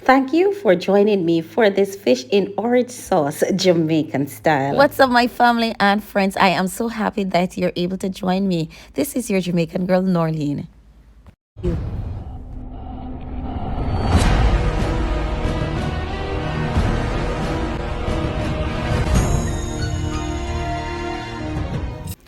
Thank you for joining me for this fish in orange sauce Jamaican style. What's up, my family and friends? I am so happy that you're able to join me. This is your Jamaican girl, Norleen.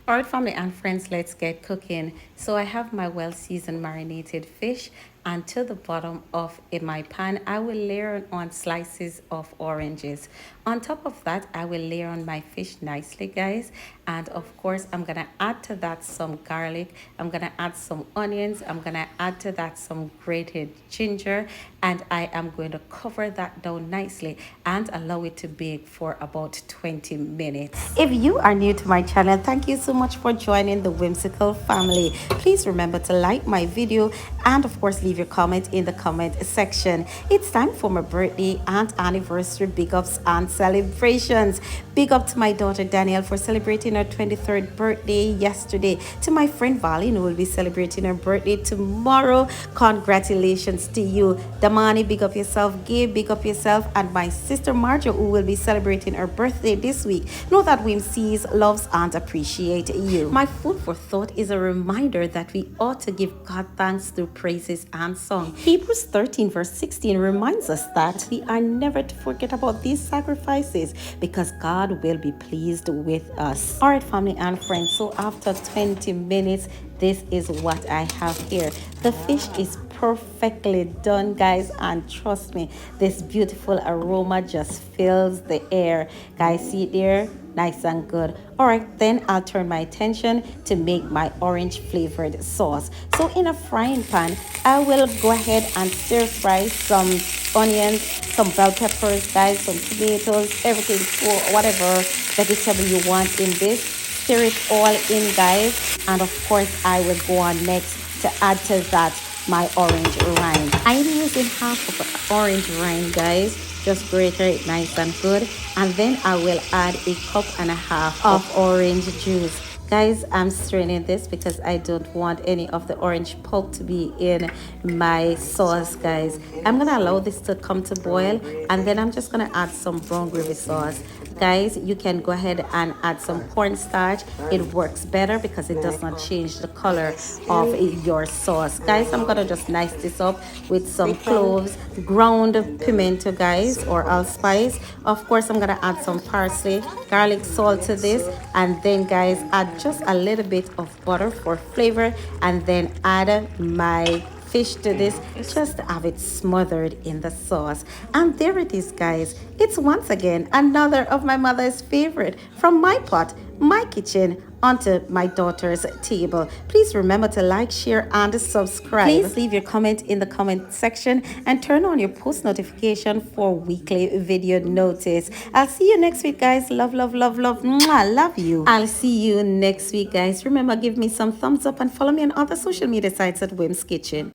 All right, family and friends, let's get cooking. So I have my well-seasoned marinated fish, and to the bottom of in my pan, I will layer on slices of oranges. On top of that, I will layer on my fish nicely, guys. And of course, I'm gonna add to that some garlic. I'm gonna add some onions. I'm gonna add to that some grated ginger, and I am going to cover that down nicely and allow it to bake for about 20 minutes. If you are new to my channel, thank you so much for joining the whimsical family. Please remember to like my video and of course leave your comment in the comment section. It's time for my birthday and anniversary big ups and celebrations. Big up to my daughter Danielle for celebrating her 23rd birthday yesterday. To my friend Valen, who will be celebrating her birthday tomorrow, congratulations to you. Damani, big up yourself. Gabe, big up yourself. And my sister Marjo, who will be celebrating her birthday this week. Know that Wim sees, loves and appreciate you. My food for thought is a reminder that we ought to give God thanks through praises and song. Hebrews 13 verse 16 reminds us that we are never to forget about these sacrifices because God will be pleased with us. All right, family and friends, so after 20 minutes, this is what I have here. The fish is perfectly done, guys, and trust me, this beautiful aroma just fills the air. Guys, see it there? Nice and good. All right, then I'll turn my attention to make my orange flavored sauce. So in a frying pan, I will go ahead and stir fry some onions, some bell peppers, guys, some tomatoes, everything, or whatever vegetable you want in this. Stir it all in, guys, and of course I will go on next to add to that my orange rind. I'm using half of an orange rind, guys. Just grate it nice and good, and then I will add a cup and a half of orange juice. Guys, I'm straining this because I don't want any of the orange pulp to be in my sauce, guys. I'm gonna allow this to come to boil, and then I'm just gonna add some brown gravy sauce. Guys, you can go ahead and add some cornstarch. It works better because it does not change the color of your sauce. Guys, I'm gonna just nice this up with some cloves, ground pimento, guys, or allspice. Of course, I'm gonna add some parsley, garlic, salt to this, and then, guys, add just a little bit of butter for flavor, and then add my fish to this just to have it smothered in the sauce. And there it is, guys. It's once again another of my mother's favorite from my pot, my kitchen, onto my daughter's table. Please remember to like, share and subscribe. Please leave your comment in the comment section and turn on your post notification for weekly video notice. I'll see you next week, guys. Love, love, love, love. Mwah, love you. I'll see you next week, guys. Remember, give me some thumbs up and follow me on other social media sites at Wim's Kitchen.